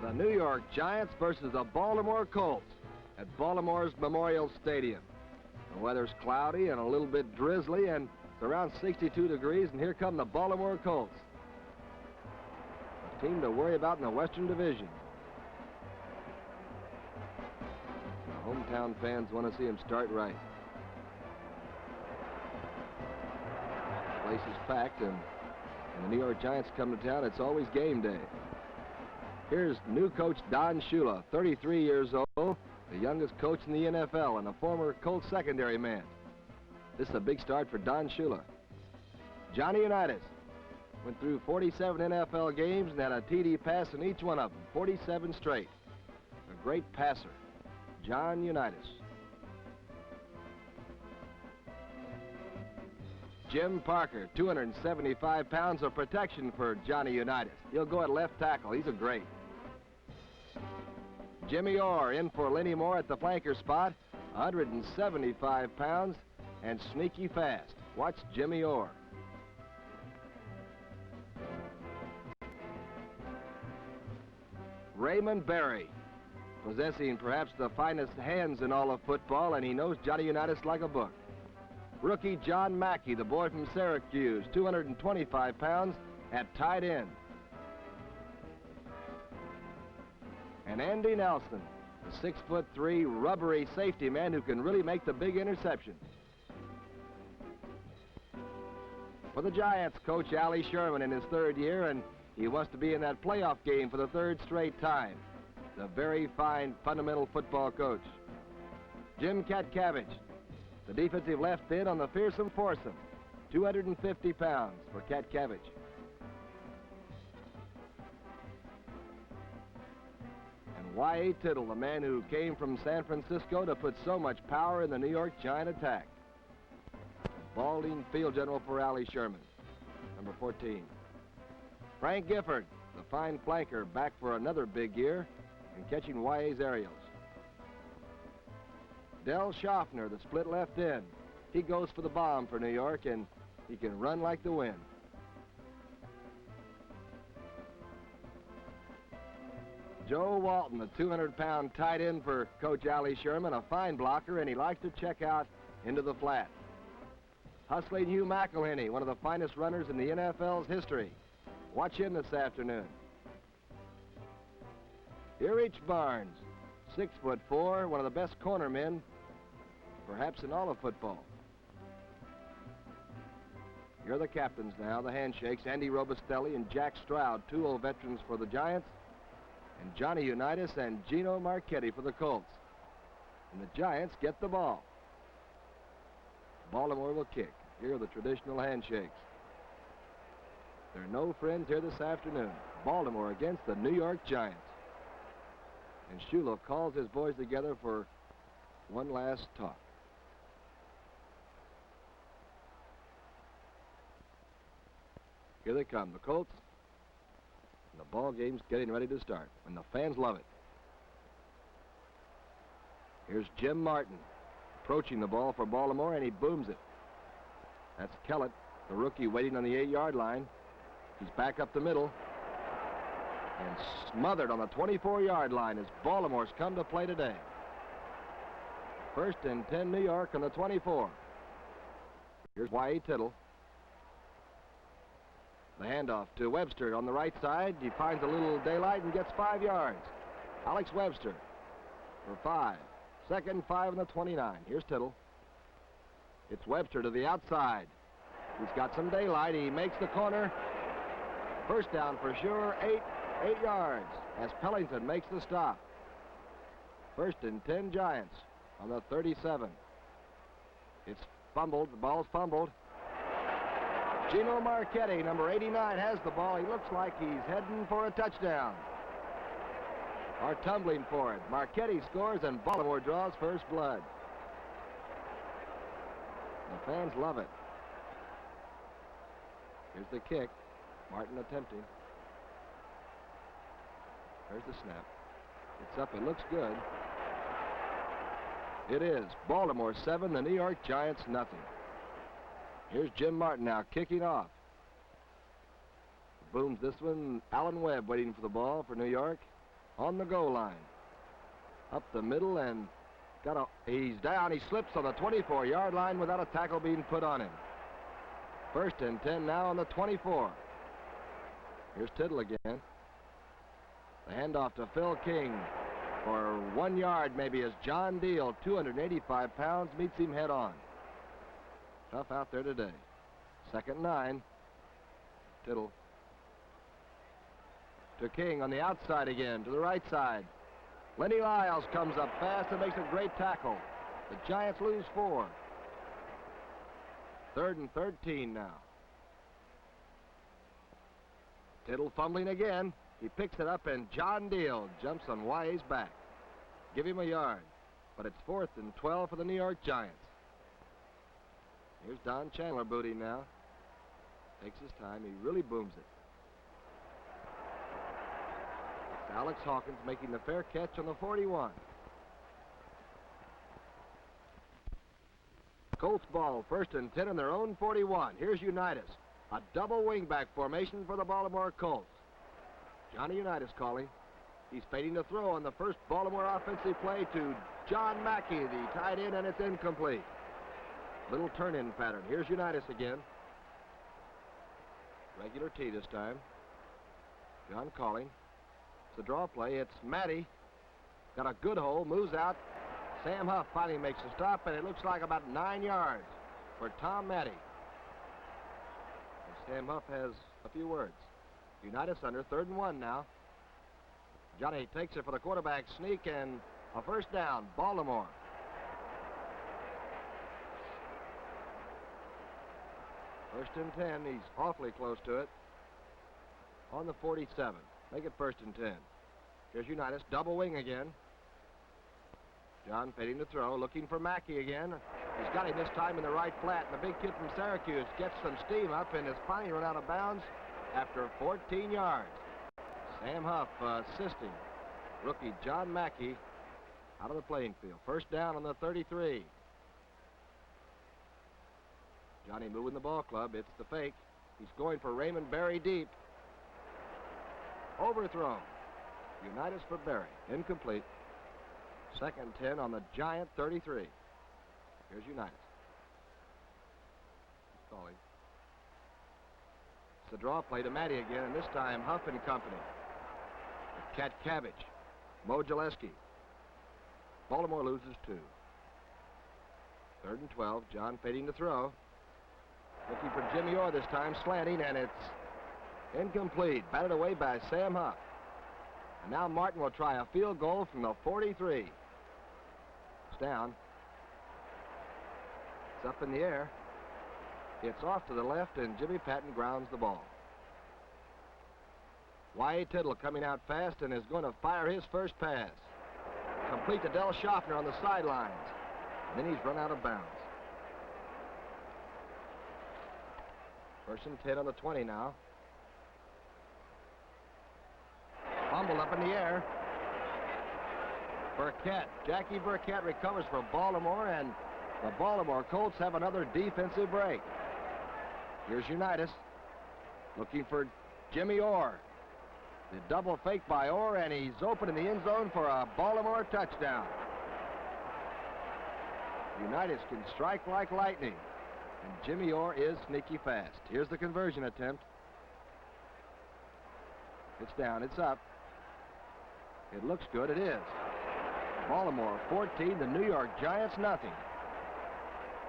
The New York Giants versus the Baltimore Colts at Baltimore's Memorial Stadium. The weather's cloudy and a little bit drizzly, and it's around 62 degrees, and here come the Baltimore Colts. A team to worry about in the Western Division. The hometown fans want to see him start right. The place is packed, and when the New York Giants come to town, it's always game day. Here's new coach Don Shula, 33 years old, the youngest coach in the NFL and a former Colts secondary man. This is a big start for Don Shula. Johnny Unitas went through 47 NFL games and had a TD pass in each one of them, 47 straight. A great passer, John Unitas. Jim Parker, 275 pounds of protection for Johnny Unitas. He'll go at left tackle. He's a great. Jimmy Orr in for Lenny Moore at the flanker spot, 175 pounds and sneaky fast. Watch Jimmy Orr. Raymond Berry, possessing perhaps the finest hands in all of football, and he knows Johnny Unitas like a book. Rookie John Mackey, the boy from Syracuse, 225 pounds at tight end. And Andy Nelson, the 6'3" rubbery safety man who can really make the big interception. For the Giants, coach Allie Sherman in his third year, and he wants to be in that playoff game for the third straight time. The very fine fundamental football coach. Jim Katcavage, the defensive left end on the fearsome foursome, 250 pounds for Katcavage. And Y.A. Tittle, the man who came from San Francisco to put so much power in the New York Giant attack. Balding field general for Allie Sherman, number 14. Frank Gifford, the fine flanker, back for another big year and catching Y.A.'s aerials. Del Schaffner, the split left end. He goes for the bomb for New York, and he can run like the wind. Joe Walton, the 200-pound tight end for Coach Allie Sherman, a fine blocker, and he likes to check out into the flat. Hustling Hugh McElhenney, one of the finest runners in the NFL's history. Watch him this afternoon. Here Rich Barnes, 6'4", one of the best corner men perhaps in all of football. Here are the captains now, the handshakes. Andy Robustelli and Jack Stroud, two old veterans for the Giants, and Johnny Unitas and Gino Marchetti for the Colts. And the Giants get the ball. Baltimore will kick. Here are the traditional handshakes. There are no friends here this afternoon. Baltimore against the New York Giants. And Shula calls his boys together for one last talk. Here they come, the Colts. And the ball game's getting ready to start, and the fans love it. Here's Jim Martin approaching the ball for Baltimore, and he booms it. That's Kellett, the rookie, waiting on the 8-yard line. He's back up the middle and smothered on the 24-yard line as Baltimore's come to play today. First and 10 New York on the 24. Here's Y.A. Tittle. The handoff to Webster on the right side. He finds a little daylight and gets 5 yards. Alex Webster for 5. Second 5 on the 29. Here's Tittle. It's Webster to the outside. He's got some daylight. He makes the corner. First down for sure. 8 yards as Pellington makes the stop. First and 10 Giants on the 37. It's fumbled. The ball's fumbled. Gino Marchetti, number 89, has the ball. He looks like he's heading for a touchdown. Or tumbling for it. Marchetti scores and Baltimore draws first blood. The fans love it. Here's the kick. Martin attempting. There's the snap. It's up. It looks good. It is. Baltimore 7, the New York Giants nothing. Here's Jim Martin now kicking off. Booms this one. Alan Webb waiting for the ball for New York. on the goal line. Up the middle and he's down. He slips on the 24-yard line without a tackle being put on him. 1st and 10 now on the 24. Here's Tittle again. The handoff to Phil King for 1 yard maybe as John Deal, 285 pounds, meets him head on. Tough out there today. 2nd and 9. Tittle to King on the outside again, to the right side. Lenny Lyles comes up fast and makes a great tackle. The Giants lose 4. 3rd and 13 now. Tittle fumbling again. He picks it up and John Deal jumps on Wye's back. Give him a yard. But it's 4th and 12 for the New York Giants. Here's Don Chandler booting now. Takes his time. He really booms it. It's Alex Hawkins making the fair catch on the 41. Colts ball, 1st and 10 in their own 41. Here's Unitas. A double wingback formation for the Baltimore Colts. Johnny Unitas calling. He's fading to throw on the first Baltimore offensive play to John Mackey, the tight end, and it's incomplete. Little turn-in pattern. Here's Unitas again. Regular T this time. John calling. It's a draw play. It's Matty. Got a good hole. Moves out. Sam Huff finally makes a stop, and it looks like about 9 yards for Tom Matty. And Sam Huff has a few words. Unitas under 3rd and 1 now. Johnny takes it for the quarterback sneak and a 1st down. Baltimore. First and 10. He's awfully close to it. On the 47. Make it 1st and 10. Here's Unitas. Double wing again. John fading to throw. Looking for Mackey again. He's got him this time in the right flat. And the big kid from Syracuse gets some steam up and is finally run out of bounds after 14 yards. Sam Huff assisting rookie John Mackey out of the playing field. 1st down on the 33. Johnny moving the ball club. It's the fake. He's going for Raymond Berry deep. Overthrown. Unitas for Berry. Incomplete. 2nd 10 on the Giant 33. Here's Unitas. Calling. It's the draw play to Matty again, and this time Huff and company. Cat Cabbage. Mo Gillespie. Baltimore loses 2. 3rd and 12. John fading to throw. Looking for Jimmy Orr this time, slanting, and it's incomplete. Batted away by Sam Huff. And now Martin will try a field goal from the 43. It's down. It's up in the air. It's off to the left, and Jimmy Patton grounds the ball. Wyatt Tittle coming out fast and is going to fire his first pass. Complete to Del Schaffner on the sidelines. And then he's run out of bounds. 1st and 10 on the 20 now. Fumbled up in the air. Burkett. Jackie Burkett recovers for Baltimore, and the Baltimore Colts have another defensive break. Here's Unitas looking for Jimmy Orr. The double fake by Orr, and he's open in the end zone for a Baltimore touchdown. Unitas can strike like lightning, and Jimmy Orr is sneaky fast. Here's the conversion attempt. It's down, it's up. It looks good, it is. Baltimore 14, the New York Giants nothing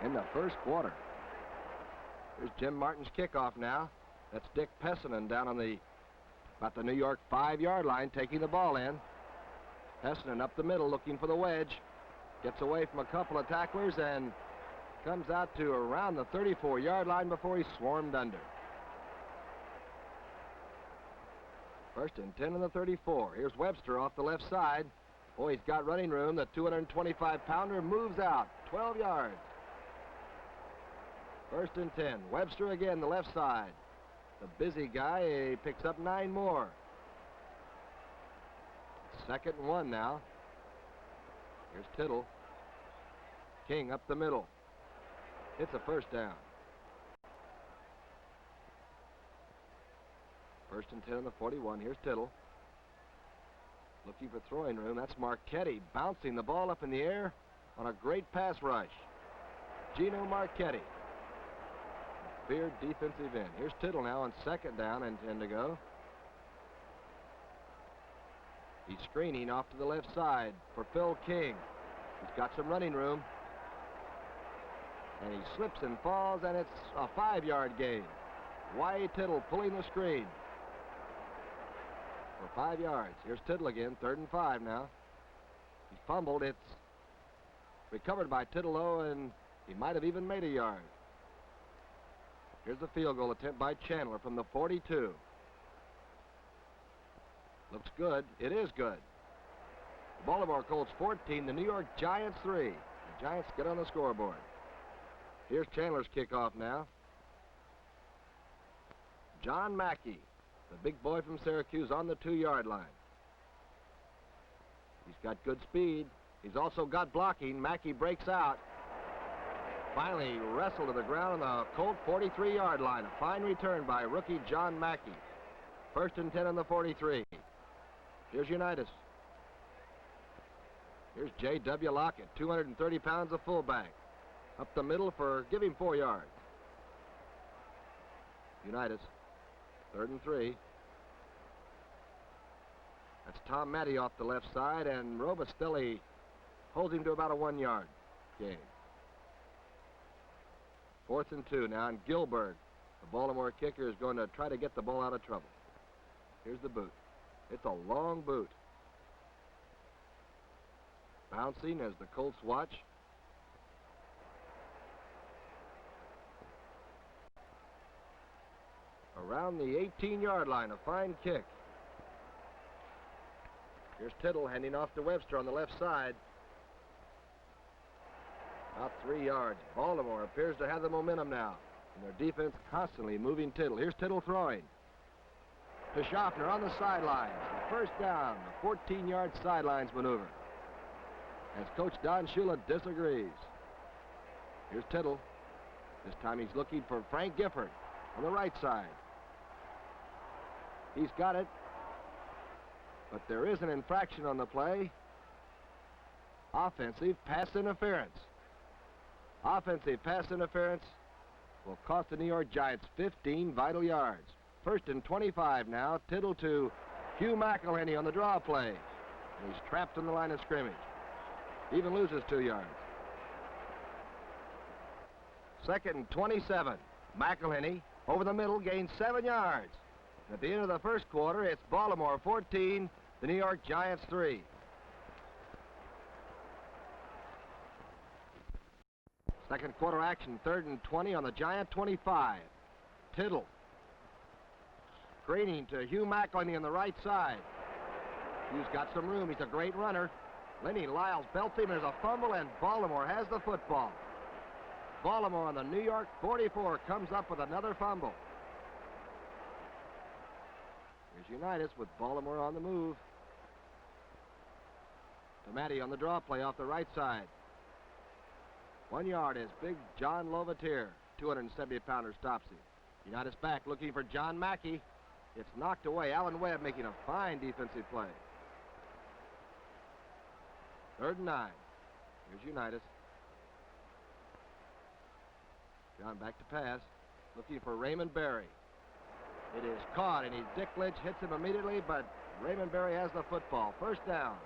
in the 1st quarter. Here's Jim Martin's kickoff now. That's Dick Pessinen down on about the New York 5-yard line, taking the ball in. Pessinen up the middle looking for the wedge. Gets away from a couple of tacklers and comes out to around the 34-yard line before he's swarmed under. 1st and 10 on the 34. Here's Webster off the left side. Oh, he's got running room. The 225-pounder moves out 12 yards. 1st and 10. Webster again, the left side. The busy guy picks up 9 more. 2nd and 1 now. Here's Tittle. King up the middle. It's a 1st down. 1st and 10 on the 41. Here's Tittle. Looking for throwing room. That's Marchetti bouncing the ball up in the air on a great pass rush. Gino Marchetti. Feared defensive end. Here's Tittle now on second down and 10 to go. He's screening off to the left side for Phil King. He's got some running room. And he slips and falls, and it's a 5-yard gain. Wyatt Tittle pulling the screen for 5 yards. Here's Tittle again, 3rd and 5 now. He fumbled. It's recovered by Tittle, though, and he might have even made a yard. Here's the field goal attempt by Chandler from the 42. Looks good. It is good. The Baltimore Colts 14, the New York Giants 3. The Giants get on the scoreboard. Here's Chandler's kickoff now. John Mackey, the big boy from Syracuse, on the 2-yard line. He's got good speed. He's also got blocking. Mackey breaks out. Finally wrestled to the ground on the Colt 43-yard line. A fine return by rookie John Mackey. 1st and 10 on the 43. Here's Unitas. Here's J.W. Lockett, 230 pounds of fullback. Up the middle for, give him 4 yards. Unitas, 3rd and 3. That's Tom Matty off the left side, and Robustelli holds him to about a 1-yard gain. 4th and 2 now, and Gilbert, the Baltimore kicker, is going to try to get the ball out of trouble. Here's the boot. It's a long boot. Bouncing as the Colts watch. Around the 18-yard line, a fine kick. Here's Tittle handing off to Webster on the left side. About 3 yards. Baltimore appears to have the momentum now, and their defense constantly moving Tittle. Here's Tittle throwing to Schaffner on the sidelines. First down, the 14-yard sidelines maneuver, as Coach Don Shula disagrees. Here's Tittle. This time he's looking for Frank Gifford on the right side. He's got it, but there is an infraction on the play. Offensive pass interference. Offensive pass interference will cost the New York Giants 15 vital yards. 1st and 25 now. Tittle to Hugh McElhenney on the draw play. And he's trapped in the line of scrimmage. Even loses 2 yards. 2nd and 27. McElhenney over the middle gains 7 yards. At the end of the first quarter, it's Baltimore 14, the New York Giants 3. Second quarter action, 3rd and 20 on the Giant 25. Tittle screening to Hugh McElhenney on the right side. Hugh's got some room. He's a great runner. Lenny Lyles belts him. There's a fumble, and Baltimore has the football. Baltimore on the New York 44 comes up with another fumble. Here's Unitas with Baltimore on the move. To Matty on the draw play off the right side. 1 yard as big John Lovatier, 270-pounder, stops him. Unitas back looking for John Mackey. It's knocked away. Alan Webb making a fine defensive play. 3rd and 9. Here's Unitas. John back to pass. Looking for Raymond Berry. It is caught, and Dick Lynch hits him immediately, but Raymond Berry has the football. 1st down.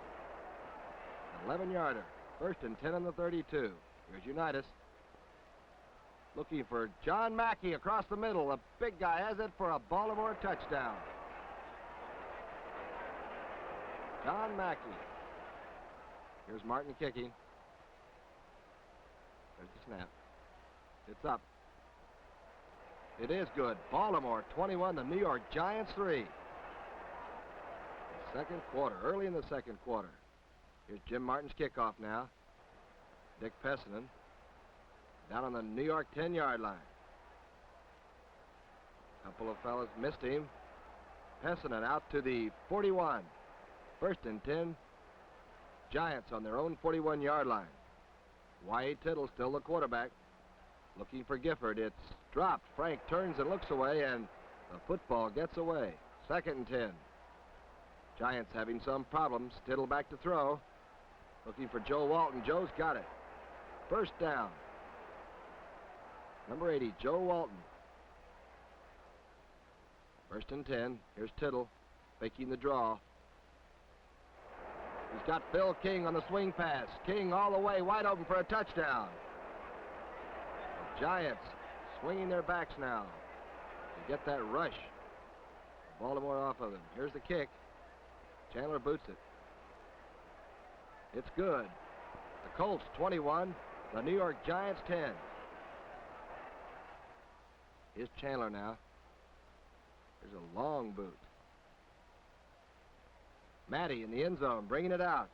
11-yarder. 1st and 10 on the 32. Here's Unitas. Looking for John Mackey across the middle. The big guy has it for a Baltimore touchdown. John Mackey. Here's Martin kicking. There's the snap. It's up. It is good. Baltimore 21, the New York Giants 3. The second quarter, early in the second quarter. Here's Jim Martin's kickoff now. Dick Pessinen down on the New York 10-yard line. A couple of fellas missed him. Pessinen out to the 41. 1st and 10. Giants on their own 41-yard line. Wyatt Tittle still the quarterback. Looking for Gifford. It's dropped. Frank turns and looks away, and the football gets away. 2nd and 10. Giants having some problems. Tittle back to throw. Looking for Joe Walton. Joe's got it. First down. Number 80, Joe Walton. First and 10. Here's Tittle faking the draw. He's got Phil King on the swing pass. King all the way, wide open for a touchdown. The Giants swinging their backs now to get that rush. Baltimore off of them. Here's the kick. Chandler boots it. It's good. The Colts 21, the New York Giants 10. Here's Chandler now. There's a long boot. Matty in the end zone, bringing it out.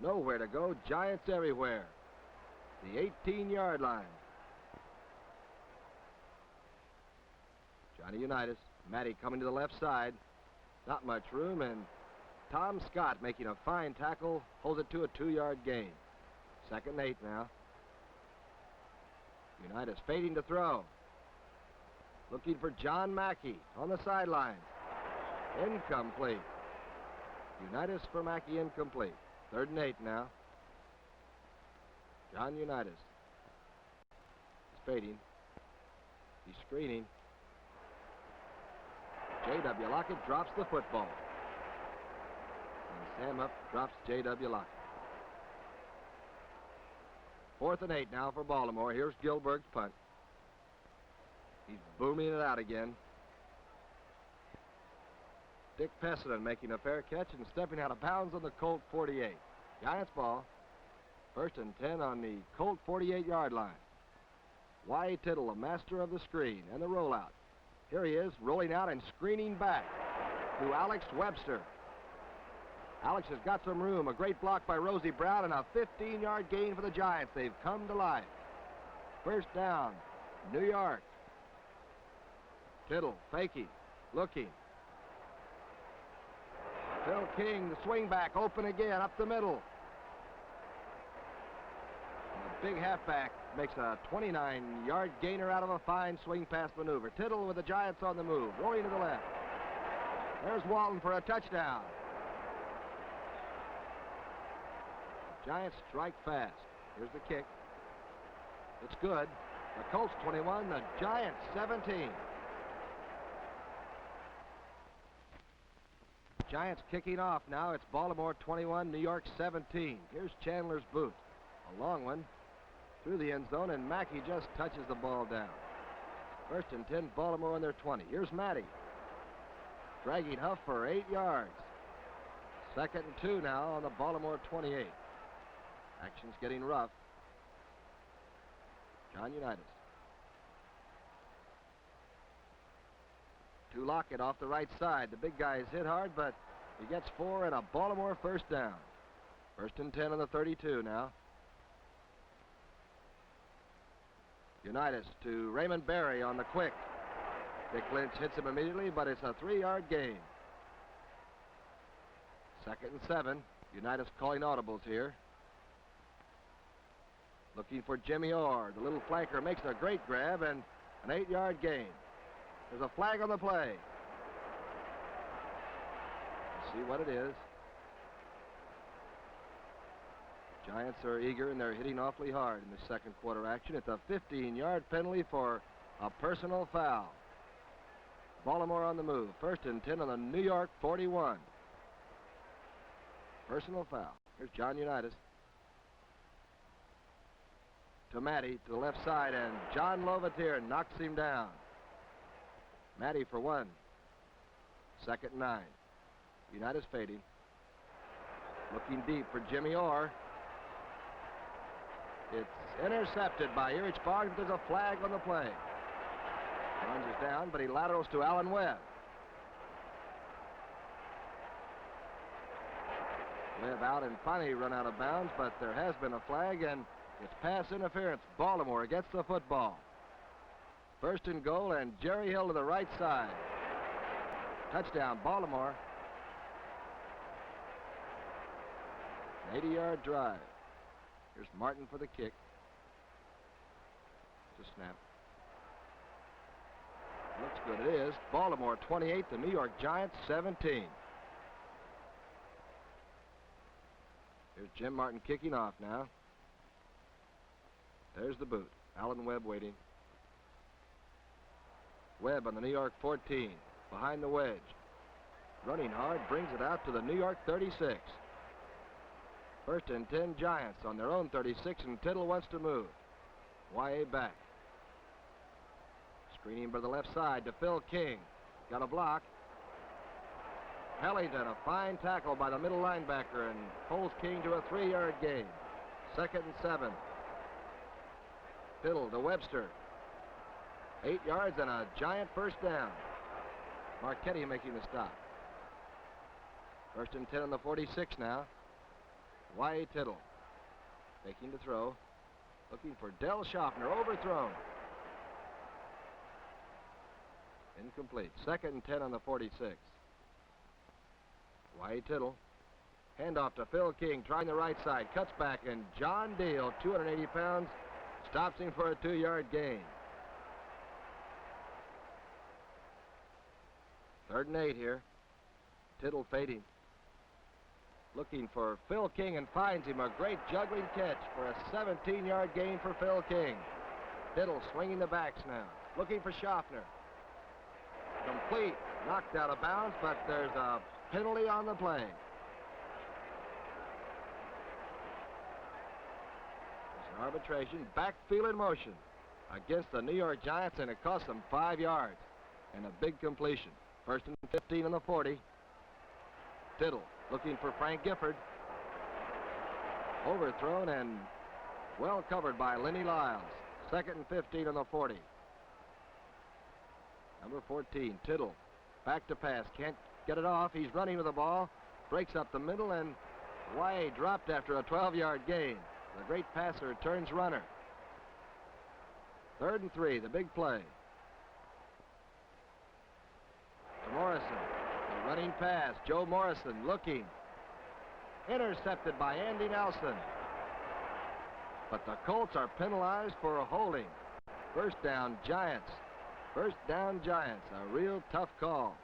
Nowhere to go. Giants everywhere. The 18-yard line. Johnny Unitas. Matty coming to the left side. Not much room, and Tom Scott making a fine tackle. Holds it to a 2-yard gain. 2nd and 8 now. Unitas fading to throw. Looking for John Mackey on the sideline. Incomplete. Unitas for Mackey, incomplete. 3rd and 8 now. John Unitas. He's fading. He's screening. J.W. Lockett drops the football. And Sam Up drops J.W. Lockett. 4th and 8 now for Baltimore. Here's Gilbert's punt. He's booming it out again. Dick Pessinen making a fair catch and stepping out of bounds on the Colt 48. Giants ball. 1st and 10 on the Colt 48-yard line. Y. Tittle, a master of the screen and the rollout. Here he is, rolling out and screening back to Alex Webster. Alex has got some room. A great block by Rosie Brown and a 15-yard gain for the Giants. They've come to life. 1st down, New York. Tittle faking, looking. Phil King, the swing back, open again, up the middle. And the big halfback makes a 29-yard gainer out of a fine swing pass maneuver. Tittle with the Giants on the move, rolling to the left. There's Walton for a touchdown. The Giants strike fast. Here's the kick. It's good. The Colts 21, the Giants 17. Giants kicking off now. It's Baltimore 21, New York 17. Here's Chandler's boot. A long one through the end zone, and Mackey just touches the ball down. 1st and 10, Baltimore on their 20. Here's Matty. Dragging Huff for 8 yards. 2nd and 2 now on the Baltimore 28. Action's getting rough. John Unitas. To Lockett off the right side. The big guy is hit hard, but he gets 4 and a Baltimore 1st down. 1st and 10 on the 32 now. Unitas to Raymond Berry on the quick. Dick Lynch hits him immediately, but it's a 3-yard gain. 2nd and 7. Unitas calling audibles here. Looking for Jimmy Orr. The little flanker makes a great grab and an 8-yard gain. There's a flag on the play. Let's see what it is. Giants are eager, and they're hitting awfully hard in the 2nd quarter action. It's a 15-yard penalty for a personal foul. Baltimore on the move. 1st and 10 on the New York 41. Personal foul. Here's John Unitas. To Matty, to the left side, and John Lovatier knocks him down. Matty for 1. 2nd and 9. Unitas fading. Looking deep for Jimmy Orr. It's intercepted by Erich Barnes, but there's a flag on the play. Barnes is down, but he laterals to Allen Webb. Webb out and finally run out of bounds, but there has been a flag, and it's pass interference. Baltimore gets the football. 1st and goal, and Jerry Hill to the right side. Touchdown, Baltimore. An 80-yard drive. Here's Martin for the kick. It's a snap. Looks good. It is. Baltimore 28, the New York Giants 17. Here's Jim Martin kicking off now. There's the boot. Alan Webb waiting. Webb on the New York 14. Behind the wedge. Running hard, brings it out to the New York 36. First and 10 Giants on their own 36, and Tittle wants to move. Y.A. back. Screening by the left side to Phil King. Got a block. Hellington, a fine tackle by the middle linebacker, and pulls King to a 3-yard gain. 2nd and 7. Tittle to Webster. 8 yards and a Giant first down. Marchetti making the stop. First and 10 on the 46 now. Y.A. Tittle taking the throw. Looking for Del Schaffner. Overthrown. Incomplete. 2nd and 10 on the 46. Y.A. Tittle. Handoff to Phil King. Trying the right side. Cuts back, and John Deal, 280 pounds, stops him for a 2-yard gain. 3rd and 8 here. Tittle fading. Looking for Phil King and finds him. A great juggling catch for a 17-yard gain for Phil King. Tittle swinging the backs now. Looking for Schaffner. Complete. Knocked out of bounds, but there's a penalty on the play. It's an arbitration. Backfield in motion against the New York Giants, and it cost them 5 yards. And a big completion. 1st and 15 on the 40. Tittle looking for Frank Gifford. Overthrown and well covered by Lenny Lyles. 2nd and 15 on the 40. Number 14, Tittle. Back to pass. Can't get it off. He's running with the ball. Breaks up the middle, and Y.A. dropped after a 12-yard gain. The great passer turns runner. 3rd and 3, the big play. To Morrison. The running pass. Joe Morrison looking. Intercepted by Andy Nelson. But the Colts are penalized for holding. First down, Giants. First down, Giants. A real tough call.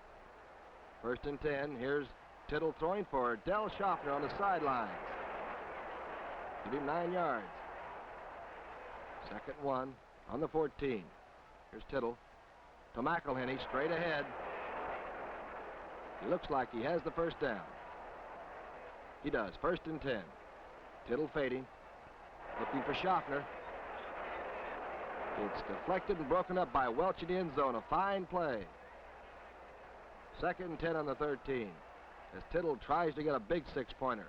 1st and 10. Here's Tittle throwing for Del Schaffner on the sidelines. Give him 9 yards. 2nd and 1 on the 14. Here's Tittle to McElhenney, straight ahead. He looks like he has the first down. He does. 1st and 10. Tittle fading. Looking for Schaffner. It's deflected and broken up by Welch in the end zone. A fine play. 2nd and 10 on the 13. As Tittle tries to get a big 6-pointer.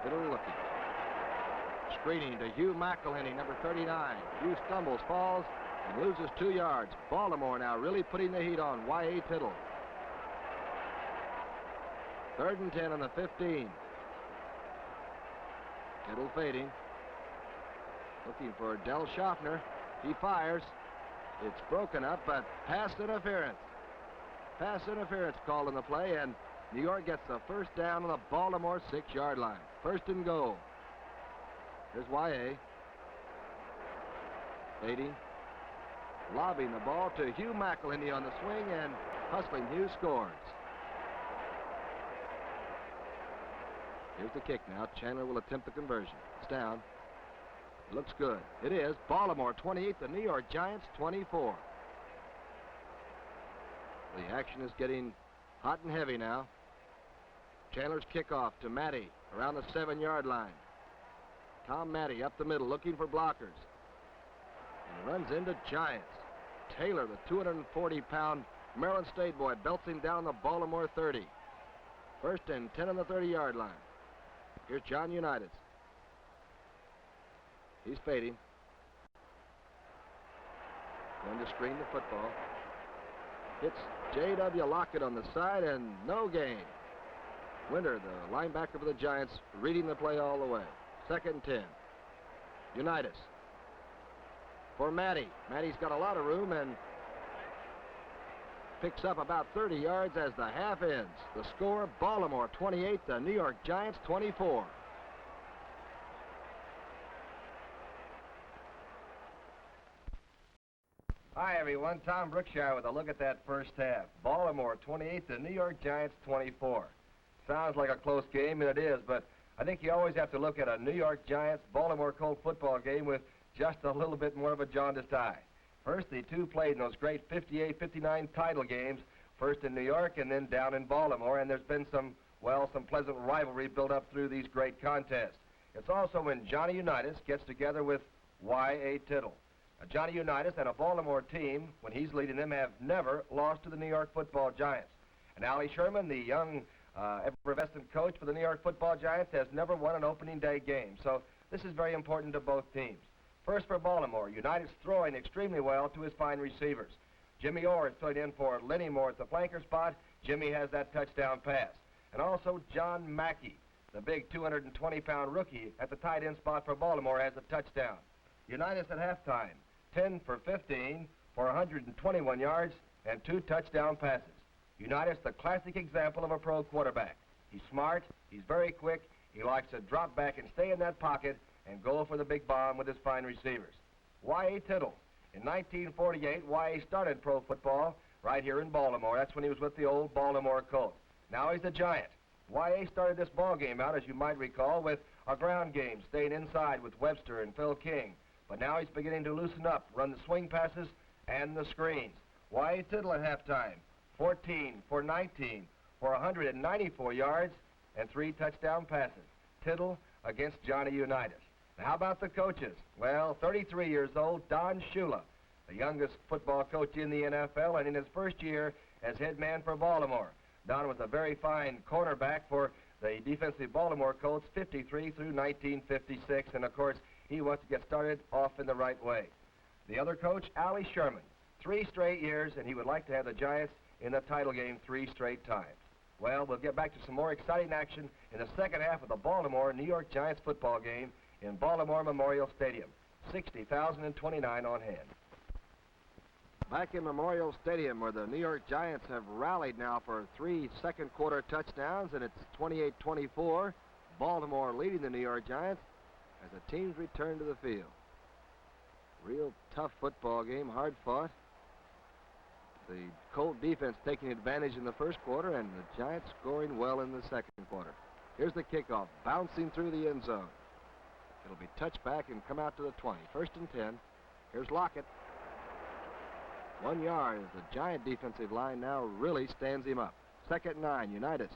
Tittle looking. Screening to Hugh McElhenney, number 39. Hugh stumbles, falls, and loses 2 yards. Baltimore now really putting the heat on Y.A. Tittle. 3rd and 10 on the 15. Tittle fading. Looking for Del Schaffner. He fires. It's broken up, but pass interference. Pass interference called in the play, and New York gets the first down on the Baltimore 6-yard line. 1st and goal. Here's Y.A. Fading. Lobbing the ball to Hugh McElhenney on the swing, and hustling Hugh scores. Here's the kick now. Chandler will attempt the conversion. It's down. It looks good. It is. Baltimore 28, the New York Giants 24. The action is getting hot and heavy now. Chandler's kickoff to Matty around the 7-yard line. Tom Matty up the middle looking for blockers. And runs into Giants. Taylor, the 240-pound Maryland State boy, belts him down the Baltimore 30. 1st and 10 on the 30-yard line. Here's John Unitas. He's fading. Going to screen the football. Hits J.W. Lockett on the side, and no gain. Winter, the linebacker for the Giants, reading the play all the way. 2nd and 10. Unitas. For Matty. Matty's got a lot of room and picks up about 30 yards as the half ends. The score, Baltimore 28, the New York Giants 24. Hi, everyone. Tom Brookshire with a look at that first half. Baltimore 28, the New York Giants 24. Sounds like a close game, and it is, but I think you always have to look at a New York Giants Baltimore Colts football game with just a little bit more of a jaundiced eye. First, the two played in those great 58-59 title games, first in New York and then down in Baltimore, and there's been some pleasant rivalry built up through these great contests. It's also when Johnny Unitas gets together with Y.A. Tittle. Johnny Unitas and a Baltimore team, when he's leading them, have never lost to the New York Football Giants. And Allie Sherman, the young, effervescent coach for the New York Football Giants, has never won an opening day game. So this is very important to both teams. First for Baltimore, Unitas throwing extremely well to his fine receivers. Jimmy Orr is filling in for Lenny Moore at the flanker spot. Jimmy has that touchdown pass. And also John Mackey, the big 220-pound rookie at the tight end spot for Baltimore, has a touchdown. Unitas at halftime, 10 for 15 for 121 yards and 2 touchdown passes. Unitas, the classic example of a pro quarterback. He's smart, he's very quick, he likes to drop back and stay in that pocket and go for the big bomb with his fine receivers. Y.A. Tittle. In 1948, Y.A. started pro football right here in Baltimore. That's when he was with the old Baltimore Colts. Now he's a Giant. Y.A. started this ball game out, as you might recall, with a ground game, staying inside with Webster and Phil King. But now he's beginning to loosen up, run the swing passes and the screens. Y.A. Tittle at halftime, 14 for 19 for 194 yards and 3 touchdown passes. Tittle against Johnny Unitas. Now, how about the coaches? Well, 33 years old, Don Shula, the youngest football coach in the NFL, and in his first year as head man for Baltimore. Don was a very fine cornerback for the defensive Baltimore Colts, 53 through 1956, and of course, he wants to get started off in the right way. The other coach, Allie Sherman, 3 straight years, and he would like to have the Giants in the title game 3 straight times. Well, we'll get back to some more exciting action in the second half of the Baltimore-New York Giants football game in Baltimore Memorial Stadium. 60,029 on hand. Back in Memorial Stadium, where the New York Giants have rallied now for 3 second-quarter touchdowns, and it's 28-24. Baltimore leading the New York Giants as the teams return to the field. Real tough football game, hard fought. The Colt defense taking advantage in the first quarter, and the Giants scoring well in the second quarter. Here's the kickoff, bouncing through the end zone. It'll be touched back and come out to the 20. First and 10. Here's Lockett. 1 yard as the Giant defensive line now really stands him up. Second and 9, Unitas.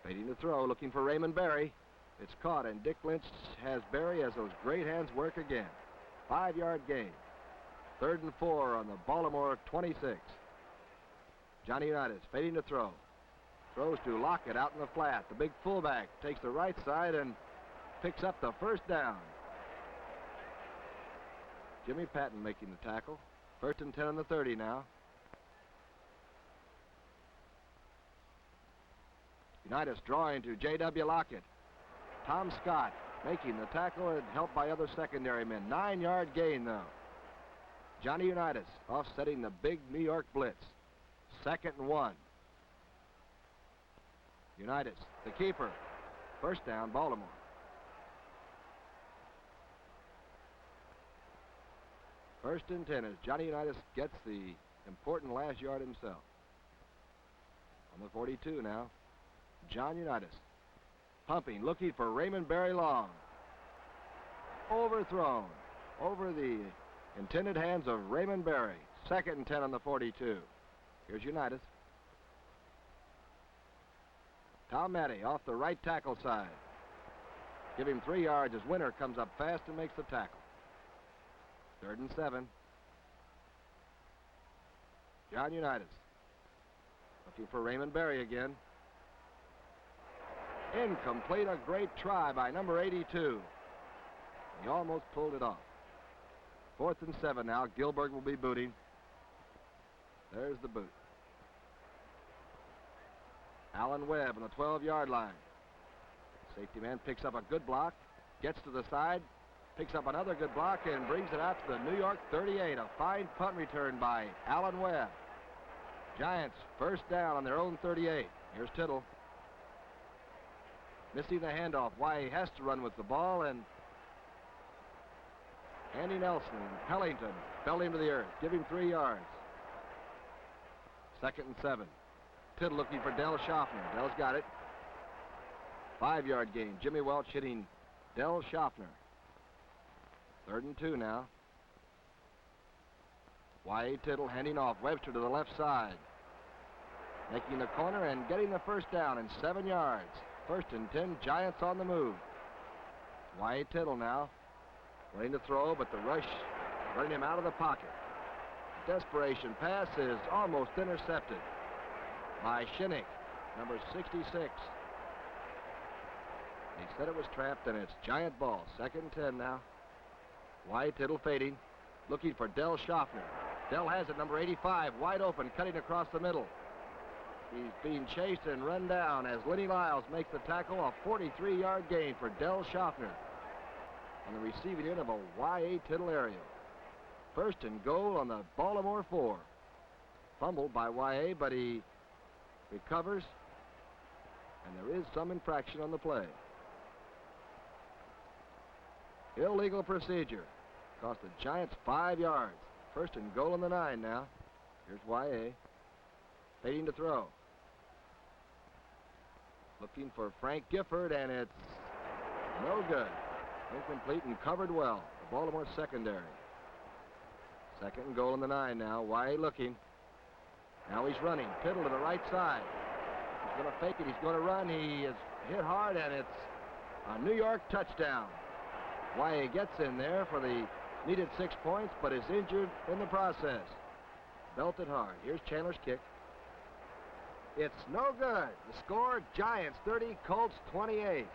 Fading to throw, looking for Raymond Berry. It's caught, and Dick Lynch has Berry as those great hands work again. 5-yard gain. Third and 4 on the Baltimore 26. Johnny Unitas fading to throw. Throws to Lockett out in the flat. The big fullback takes the right side and picks up the first down. Jimmy Patton making the tackle. First and 10 on the 30 now. Unitas drawing to J.W. Lockett. Tom Scott making the tackle and helped by other secondary men. 9-yard gain, though. Johnny Unitas offsetting the big New York blitz. Second and 1. Unitas, the keeper. First down, Baltimore. First and 10 as Johnny Unitas gets the important last yard himself. On the 42 now, John Unitas. Pumping, looking for Raymond Berry Long. Overthrown over the intended hands of Raymond Berry. Second and 10 on the 42. Here's Unitas. Tom Matty off the right tackle side. Give him 3 yards as Winter comes up fast and makes the tackle. Third and 7. John Unitas looking for Raymond Berry again. Incomplete. A great try by number 82. He almost pulled it off. Fourth and 7 now. Gilbert will be booting. There's the boot. Alan Webb on the 12-yard line. Safety man picks up a good block, gets to the side, picks up another good block, and brings it out to the New York 38. A fine punt return by Alan Webb. Giants first down on their own 38. Here's Tittle. Missing the handoff. Why he has to run with the ball, and Andy Nelson and Pellington fell him to the earth. Give him 3 yards. 2nd and 7. Tittle looking for Del Schaffner. Dell's got it. 5-yard gain. Jimmy Welch hitting Del Schaffner. 3rd and 2 now. Y.A. Tittle handing off. Webster to the left side. Making the corner and getting the first down and 7 yards. 1st and 10. Giants on the move. Y.A. Tittle now. Waiting to throw, but the rush running him out of the pocket. Desperation pass is almost intercepted by Shinnick, number 66. He said it was trapped, and it's Giant ball. 2nd and 10 now. Y.A. Tittle fading, looking for Del Schaffner. Del has it, number 85, wide open, cutting across the middle. He's being chased and run down as Lenny Lyles makes the tackle. A 43-yard gain for Del Schaffner on the receiving end of a Y.A. Tittle aerial. 1st and goal on the Baltimore 4. Fumbled by Y.A., but he recovers, and there is some infraction on the play. Illegal procedure. Cost the Giants 5 yards. 1st and goal on the 9 now. Here's Y.A. fading to throw. Looking for Frank Gifford, and it's no good. Incomplete and covered well. The Baltimore secondary. 2nd and goal on the 9 now. Y.A. looking. Now he's running. Tittle to the right side. He's going to fake it. He's going to run. He is hit hard, and it's a New York touchdown. Y.A. gets in there for the needed 6 points, but is injured in the process. Belted hard. Here's Chandler's kick. It's no good. The score, Giants 30, Colts 28.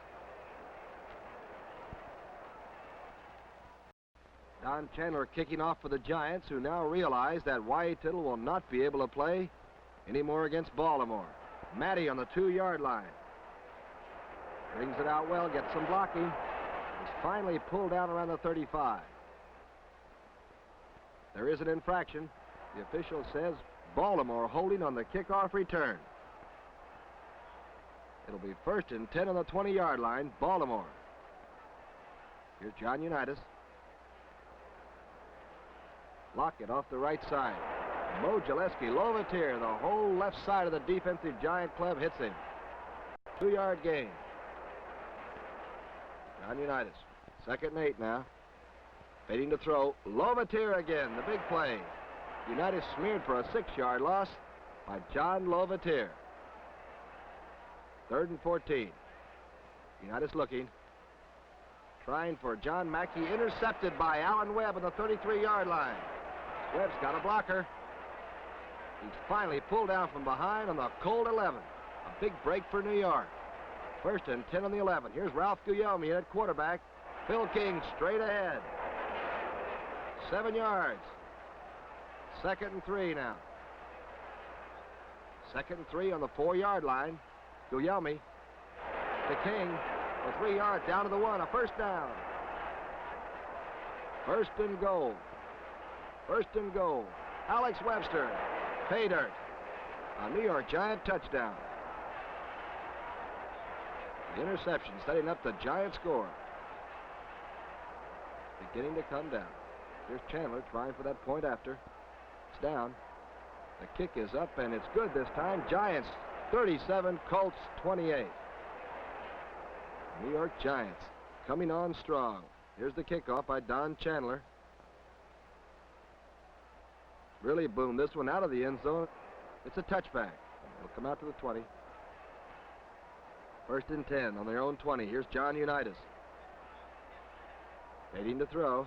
Don Chandler kicking off for the Giants, who now realize that Y.A. Tittle will not be able to play anymore against Baltimore. Matty on the 2-yard line. Brings it out well, gets some blocking. Is finally pulled down around the 35. There is an infraction. The official says Baltimore holding on the kickoff return. It'll be 1st and 10 on the 20-yard line, Baltimore. Here's John Unitas. Lockett off the right side. Mo Gillespie, Lovatir, the whole left side of the defensive Giant club hits him. 2-yard gain. John Unitas. 2nd and 8 now. Fading to throw. Lovatir again, the big play. Unitas smeared for a 6-yard loss by John Lovatir. 3rd and 14. Unitas looking. Trying for John Mackey. Intercepted by Alan Webb on the 33-yard line. Webb's got a blocker. He's finally pulled down from behind on the cold 11. A big break for New York. 1st and 10 on the 11. Here's Ralph Guglielmi at quarterback. Phil King straight ahead. 7 yards. 2nd and 3 now. 2nd and 3 on the 4-yard line. Guglielmi to King for 3 yards down to the 1. A first down. 1st and goal. 1st and goal. Alex Webster. Pay dirt. A New York Giant touchdown. The interception setting up the Giant score. Beginning to come down. Here's Chandler trying for that point after. It's down. The kick is up, and it's good this time. Giants 37, Colts 28. New York Giants coming on strong. Here's the kickoff by Don Chandler. Really boomed this one out of the end zone. It's a touchback. It'll come out to the 20. 1st and 10 on their own 20. Here's John Unitas. Waiting to throw.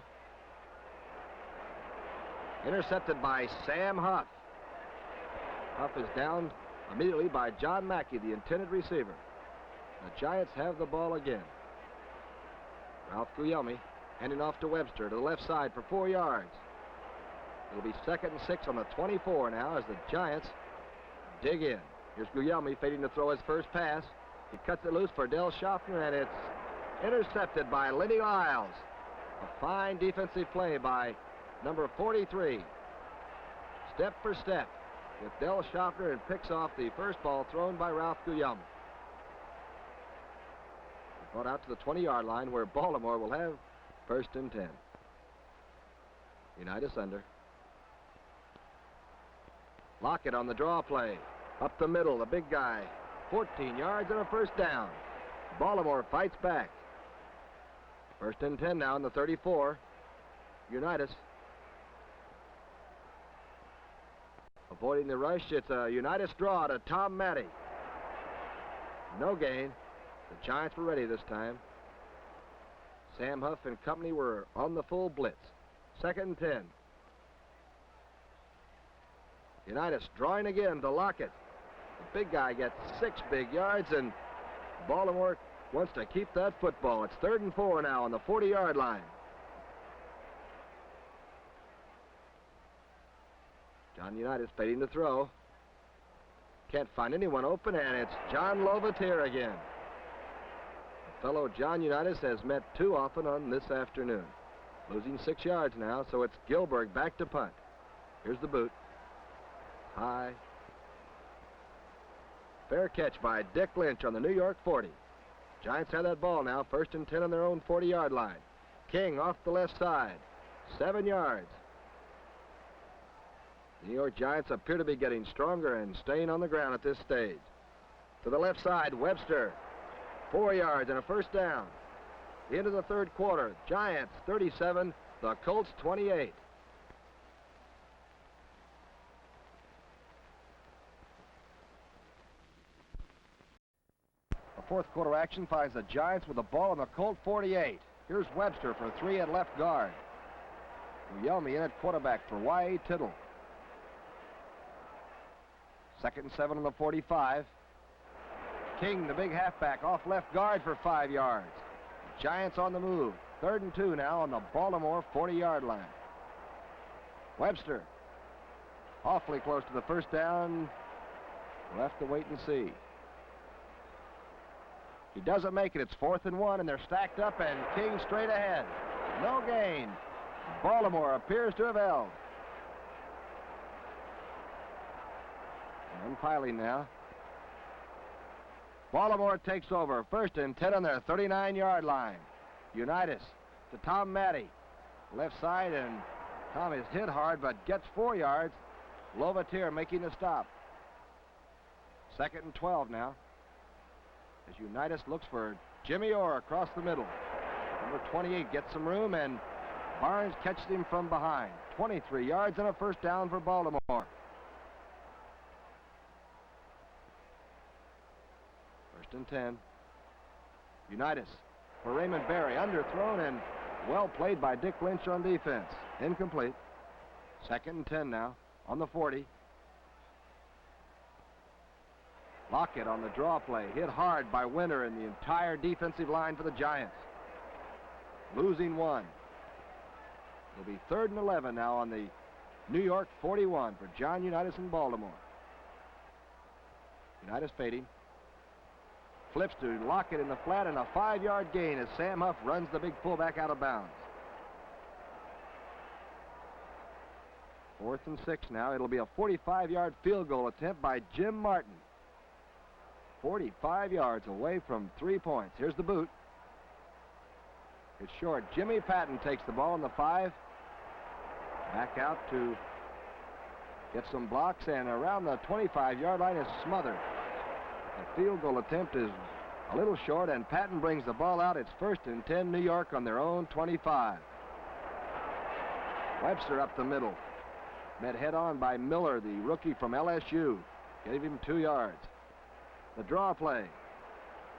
Intercepted by Sam Huff. Huff is down immediately by John Mackey, the intended receiver. The Giants have the ball again. Ralph Guglielmi handing off to Webster to the left side for 4 yards. It'll be 2nd and 6 on the 24 now as the Giants dig in. Here's Guglielmi fading to throw his first pass. He cuts it loose for Del Schaffner, and it's intercepted by Lenny Lyles. A fine defensive play by number 43. Step for step with Del Schaffner, and picks off the first ball thrown by Ralph Guglielmi. Brought out to the 20-yard line where Baltimore will have 1st and 10. Unitas under. Lockett on the draw play. Up the middle, the big guy. 14 yards and a first down. Baltimore fights back. 1st and 10 now in the 34. Unitas. Avoiding the rush, it's a Unitas draw to Tom Matty. No gain. The Giants were ready this time. Sam Huff and company were on the full blitz. 2nd and 10. Unitas drawing again to Lockett. The big guy gets 6 big yards, and Baltimore wants to keep that football. It's 3rd and 4 now on the 40-yard line. John Unitas fading to throw. Can't find anyone open, and it's John Lovatier again. The fellow John Unitas has met too often on this afternoon. Losing 6 yards now, so it's Gilbert back to punt. Here's the boot. High. Fair catch by Dick Lynch on the New York 40. Giants have that ball now, 1st and 10 on their own 40-yard line. King off the left side. 7 yards. The New York Giants appear to be getting stronger and staying on the ground at this stage. To the left side, Webster. 4 yards and a first down. The end of the 3rd quarter. Giants 37, the Colts 28. The 4th quarter action finds the Giants with the ball on the Colt 48. Here's Webster for 3 at left guard. Uyelmi in at quarterback for Y.A. Tittle. 2nd and 7 on the 45. King, the big halfback, off left guard for 5 yards. Giants on the move. 3rd and 2 now on the Baltimore 40-yard line. Webster, awfully close to the first down. We'll have to wait and see. He doesn't make it. It's 4th and 1, and they're stacked up, and King straight ahead. No gain. Baltimore appears to have held. Unpiling now. Baltimore takes over. 1st and 10 on their 39-yard line. Unitas to Tom Matty. Left side, and Tom is hit hard, but gets 4 yards. Lovatier making the stop. 2nd and 12 now. As Unitas looks for Jimmy Orr across the middle. Number 28 gets some room, and Barnes catches him from behind. 23 yards and a first down for Baltimore. 1st and 10. Unitas for Raymond Berry. Underthrown and well played by Dick Lynch on defense. Incomplete. 2nd and 10 now on the 40. Lockett on the draw play. Hit hard by Winter and the entire defensive line for the Giants. Losing 1. It'll be 3rd and 11 now on the New York 41 for John Unitas in Baltimore. Unitas fading. Flips to Lockett in the flat, and a 5-yard gain as Sam Huff runs the big fullback out of bounds. 4th and 6 now. It'll be a 45-yard field goal attempt by Jim Martin. 45 yards away from 3 points. Here's the boot. It's short. Jimmy Patton takes the ball in the 5. Back out to get some blocks, and around the 25-yard line is smothered. The field goal attempt is a little short, and Patton brings the ball out. It's 1st and 10 New York on their own 25. Webster up the middle. Met head on by Miller, the rookie from LSU. Gave him 2 yards. The draw play.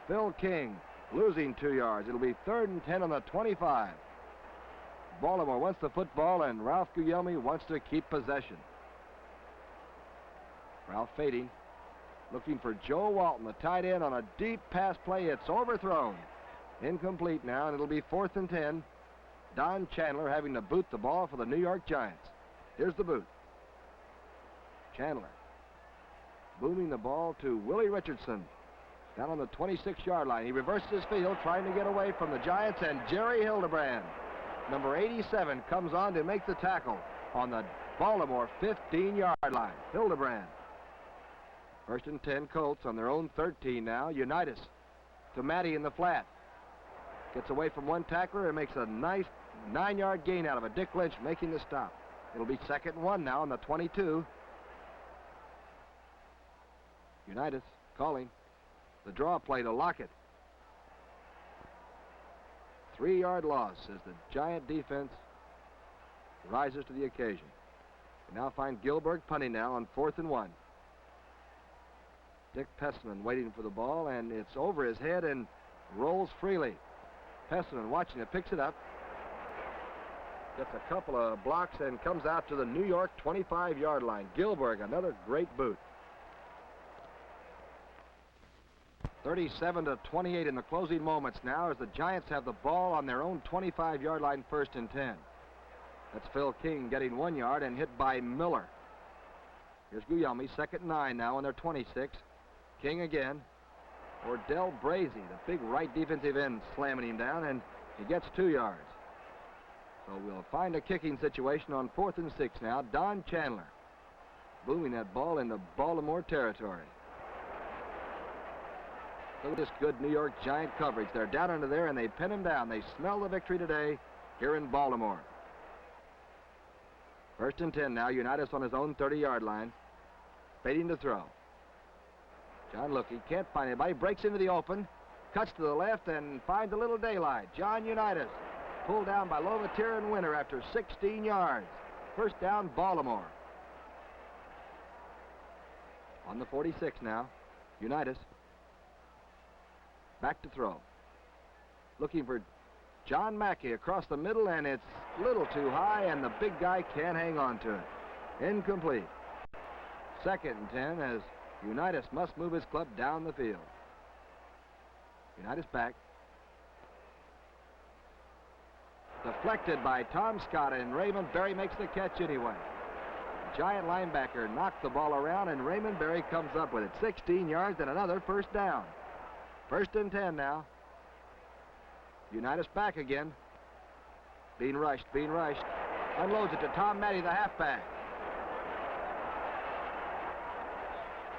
Phil King losing 2 yards. It'll be 3rd and 10 on the 25. Baltimore wants the football, and Ralph Guglielmi wants to keep possession. Ralph fading. Looking for Joe Walton, the tight end, on a deep pass play. It's overthrown. Incomplete now, and it'll be 4th and 10. Don Chandler having to boot the ball for the New York Giants. Here's the boot. Chandler booming the ball to Willie Richardson down on the 26-yard line. He reverses his field, trying to get away from the Giants, and Jerry Hildebrand, number 87, comes on to make the tackle on the Baltimore 15-yard line. Hildebrand. 1st and 10 Colts on their own 13 now. Unitas to Matty in the flat. Gets away from one tackler and makes a nice 9-yard gain out of it. Dick Lynch making the stop. It'll be 2nd and 1 now on the 22. Unitas calling the draw play to Lockett. 3-yard loss as the Giant defense rises to the occasion. We now find Gilbert punting now on 4th and 1. Dick Pestman waiting for the ball, and it's over his head and rolls freely. Pestman watching it, picks it up, gets a couple of blocks, and comes out to the New York 25-yard line. Gilbert, another great boot. 37-28 in the closing moments now as the Giants have the ball on their own 25-yard line, 1st and 10. That's Phil King getting 1 yard and hit by Miller. Here's Guglielmi, 2nd and 9 now on their 26. King again. Ordell Brazy, the big right defensive end, slamming him down, and he gets 2 yards. So we'll find a kicking situation on 4th and 6 now. Don Chandler booming that ball into Baltimore territory. Look at this good New York Giant coverage. They're down under there, and they pin him down. They smell the victory today here in Baltimore. 1st and 10 now. Unitas on his own 30-yard line. Fading to throw. John Lookey can't find anybody. Breaks into the open. Cuts to the left and finds a little daylight. John Unitas pulled down by Lovatier and Winter after 16 yards. 1st down, Baltimore. On the 46 now. Unitas. Back to throw. Looking for John Mackey across the middle, and it's a little too high, and the big guy can't hang on to it. Incomplete. 2nd and 10 as Unitas must move his club down the field. Unitas back. Deflected by Tom Scott, and Raymond Berry makes the catch anyway. The Giant linebacker knocked the ball around, and Raymond Berry comes up with it. 16 yards and another 1st down. 1st and 10 now. Unitas back again. Being rushed. Unloads it to Tom Matty, the halfback.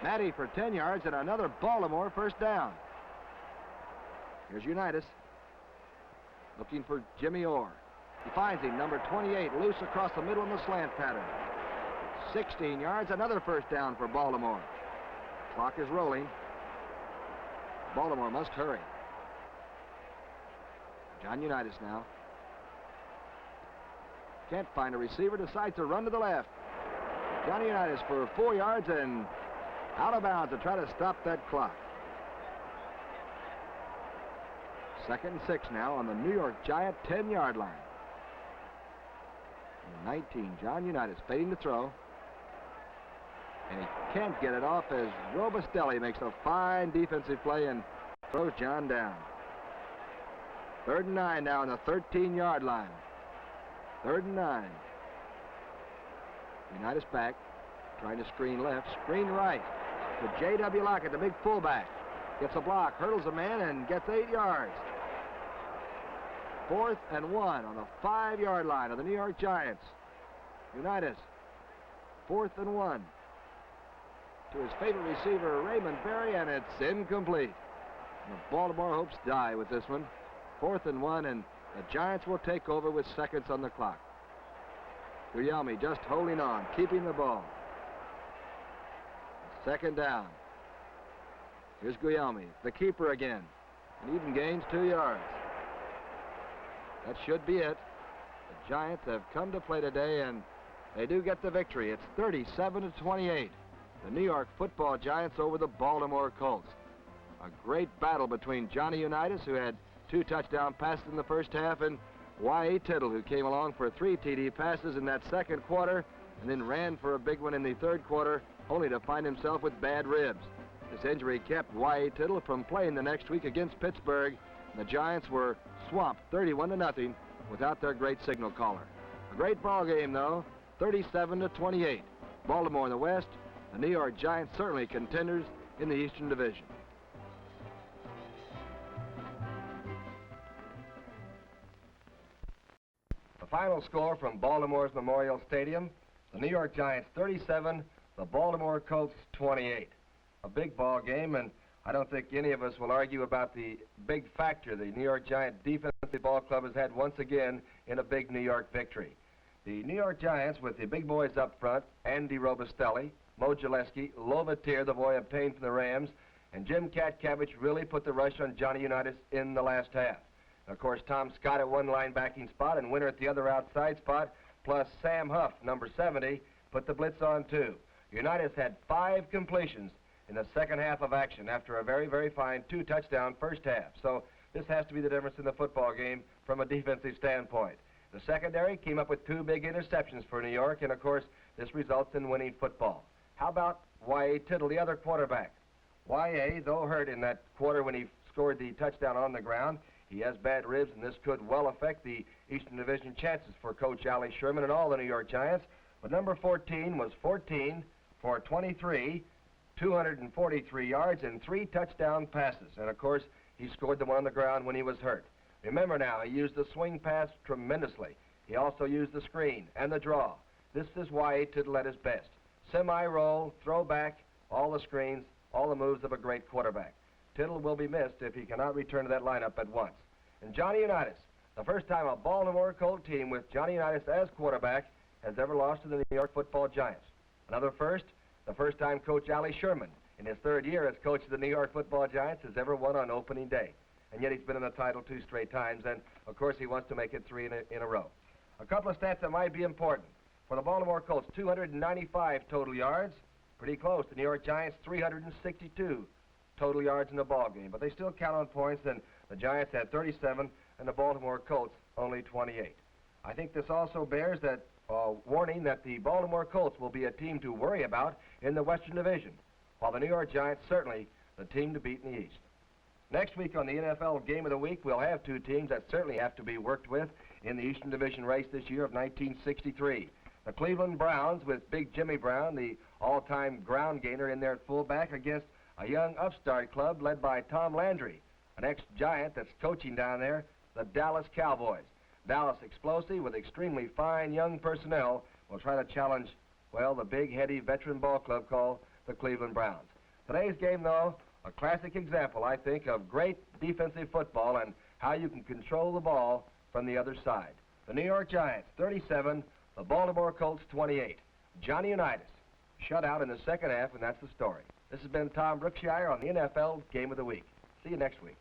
Matty for 10 yards and another Baltimore 1st down. Here's Unitas. Looking for Jimmy Orr. He finds him, number 28, loose across the middle in the slant pattern. 16 yards, another 1st down for Baltimore. Clock is rolling. Baltimore must hurry. John Unitas now. Can't find a receiver, decides to run to the left. Johnny Unitas for 4 yards and out of bounds to try to stop that clock. 2nd and 6 now on the New York Giant 10-yard line. Number 19, John Unitas fading to throw. And he can't get it off as Robustelli makes a fine defensive play and throws John down. 3rd and 9 now on the 13-yard line. 3rd and 9. Unitas back, trying to screen left, screen right. To J.W. Lockett, the big fullback. Gets a block, hurdles a man, and gets 8 yards. 4th and 1 on the 5-yard line of the New York Giants. Unitas, 4th and 1. To his favorite receiver, Raymond Berry, and it's incomplete. And the Baltimore hopes die with this one. 4th and 1, and the Giants will take over with seconds on the clock. Guglielmi just holding on, keeping the ball. 2nd down. Here's Guglielmi, the keeper again, and even gains 2 yards. That should be it. The Giants have come to play today, and they do get the victory. It's 37-28. The New York Football Giants over the Baltimore Colts. A great battle between Johnny Unitas, who had 2 touchdown passes in the 1st half, and Y.A. Tittle, who came along for 3 TD passes in that 2nd quarter and then ran for a big one in the 3rd quarter, only to find himself with bad ribs. This injury kept Y.A. Tittle from playing the next week against Pittsburgh, and the Giants were swamped 31-0 without their great signal caller. A great ball game, though, 37-28. Baltimore in the West, the New York Giants certainly contenders in the Eastern Division. The final score from Baltimore's Memorial Stadium, the New York Giants 37, the Baltimore Colts 28. A big ball game, and I don't think any of us will argue about the big factor the New York Giant defense the ball club has had once again in a big New York victory. The New York Giants, with the big boys up front, Andy Robustelli, Mo Gillespie, Lovatier, the boy obtained from the Rams, and Jim Katcavage really put the rush on Johnny Unitas in the last half. And of course, Tom Scott at one linebacking spot and Winter at the other outside spot, plus Sam Huff, number 70, put the blitz on too. Unitas had 5 completions in the second half of action after a very, very fine 2-touchdown first half. So this has to be the difference in the football game from a defensive standpoint. The secondary came up with 2 big interceptions for New York, and of course, this results in winning football. How about Y.A. Tittle, the other quarterback? Y.A., though hurt in that quarter when he scored the touchdown on the ground, he has bad ribs, and this could well affect the Eastern Division chances for Coach Ali Sherman and all the New York Giants. But number 14 was 14 for 23, 243 yards, and 3 touchdown passes. And of course, he scored the one on the ground when he was hurt. Remember now, he used the swing pass tremendously. He also used the screen and the draw. This is Y.A. Tittle at his best. Semi-roll, throw back, all the screens, all the moves of a great quarterback. Tittle will be missed if he cannot return to that lineup at once. And Johnny Unitas, the first time a Baltimore Colt team with Johnny Unitas as quarterback has ever lost to the New York Football Giants. Another first, the first time Coach Ali Sherman, in his 3rd year as coach of the New York Football Giants, has ever won on opening day. And yet he's been in the title 2 straight times, and of course he wants to make it 3 in a row. A couple of stats that might be important. For the Baltimore Colts, 295 total yards, pretty close. The New York Giants, 362 total yards in the ball game, but they still count on points, and the Giants had 37 and the Baltimore Colts only 28. I think this also bears that warning that the Baltimore Colts will be a team to worry about in the Western Division, while the New York Giants certainly the team to beat in the East. Next week on the NFL Game of the Week, we'll have 2 teams that certainly have to be worked with in the Eastern Division race this year of 1963. The Cleveland Browns with Big Jimmy Brown, the all-time ground gainer, in there at fullback against a young upstart club led by Tom Landry, an ex-Giant that's coaching down there, the Dallas Cowboys. Dallas, explosive with extremely fine young personnel, will try to challenge, well, the big, heady veteran ball club called the Cleveland Browns. Today's game, though, a classic example, I think, of great defensive football and how you can control the ball from the other side. The New York Giants, 37, the Baltimore Colts, 28. Johnny Unitas shut out in the second half, and that's the story. This has been Tom Brookshire on the NFL Game of the Week. See you next week.